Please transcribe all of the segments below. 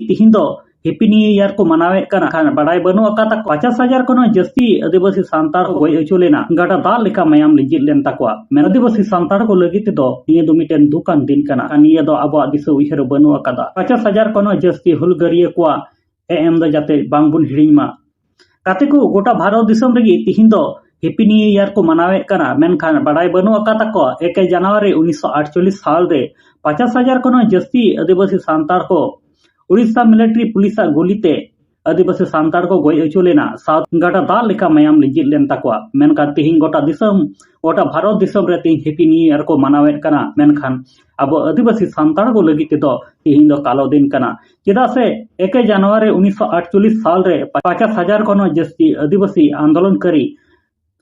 तिहिन दो happy new year को मनावे कना खान बड़ाई बनु अकाता 50,000 खन जस्ती आदिवासी सांतार को गय अचो लेना गाटा दाल लेका मायाम लिजित लेन तकवा मेन आदिवासी सांतार को लगित दो निये दो मिटेन दुकान दिन कना निये दो अब दिसो उइहर बनु अकादा 50,000 खन जस्ती हुलगरिया को एम द जाते बांगबुन हिड़िमा काते को गोटा भारत दिसम रगी तिहिन दो हैप्पी न्यू ईयर को मनावे कना मेनखान बड़ाई बनु अकाता को 1 जनवरी 1948 साल रे 50,000 खन जस्ती आदिवासी सांतार को उड़ीसा मिलिट्री पुलिस गोलीते आदिवासी सांतार को गय अचो लेना साउथ गाटा दाल लेका मायाम लिजित लेन तकवा मेनका तिहिन गोटा भारत दिसम रे तिहिन हैप्पी न्यू ईयर को मनावे कना मेनखान अब आदिवासी सांतार को लगित दो तिहिन दो कालो दिन कना चेदा से 1 जनवरी 1948 साल रे 50,000 खन जस्ती आदिवासी आंदोलनकारी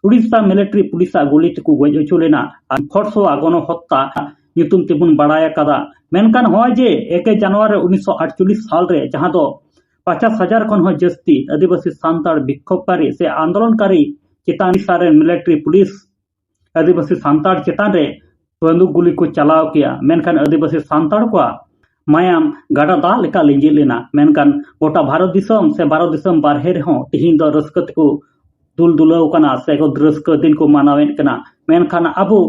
उड़ीसा मिलिट्री पुलिस गोलीते को गय अचो लेना फरसोआ गणहत्या nyutum tebun badaya kada menkan hoy je 1 जनवरी 1948 साल रे जहां दो 50,000 खन हो जस्ती आदिवासी सांतार विक्षोभकारी से आंदोलनकारी चितान सारे मिलिट्री पुलिस आदिवासी सांतार चितान रे बंदूक गुली को चलाव किया मेनखान आदिवासी सांतार को मायाम गाड़ा दाल लेका लिंजी लेना मेनखान गोटा भारत दिसम से भारत दिसम बारहे रे हो तिहिन दो रस्कत को दुल दुलाव कना से को रस्क दिन को मनावेन कना मेनखान अबो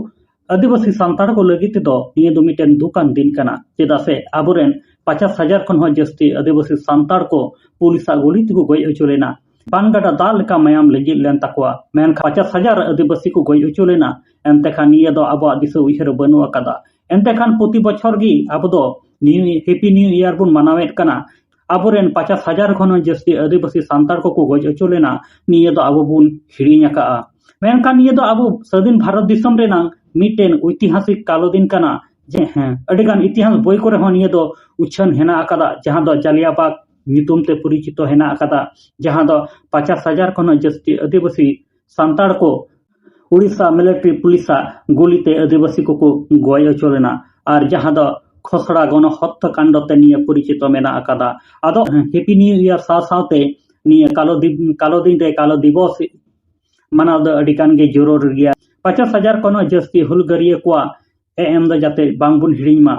आदिवासी सांतार को लगित दो निये दो मिटेन दुकान दिन कना चेदा से आबोरेन 50,000 खन हो जस्ती आदिवासी सांतार को पुलिस गोली को गय अचो लेना बानगाटा दाल लेका मायाम लिजित लेन तकवा मेन 50,000 आदिवासी को गय अचो लेना एनते खान निये दो अब दिसो उइहर बनु अकादा एनते खान प्रति बछर गी अब दो हैप्पी न्यू ईयर बुन मनावेत कना आबोरेन 50,000 खन जस्ती आदिवासी सांतार को गय अचो लेना निये दो अब बुन हिड़िñ अका मेनखान निये दो अब स्वाधीन भारत दिसम रेना मिटेन ऐतिहासिक कालो दिन कना जे अडिगान इतिहास बोई करे हो निये दो उछन हेना अकादा जहां दो जालियाबाग नितुम ते परिचित हेना अकादा जहां दो 50,000 खन जस्ती आदिवासी सांतार को उड़ीसा मिलिट्री पुलिस गोलीते आदिवासी को गय अचो लेना और जहां दो खसड़ा गणहत्या कांड ते निये परिचित मेना अकादा आदो हैप्पी न्यू ईयर साथे निये कालो दिन रे कालो दिवस मनाव दो अडिगान गे जरूर गया 50,000 खन जस्ती हुलगरिया को एम द जाते बांगबुन हिड़िमा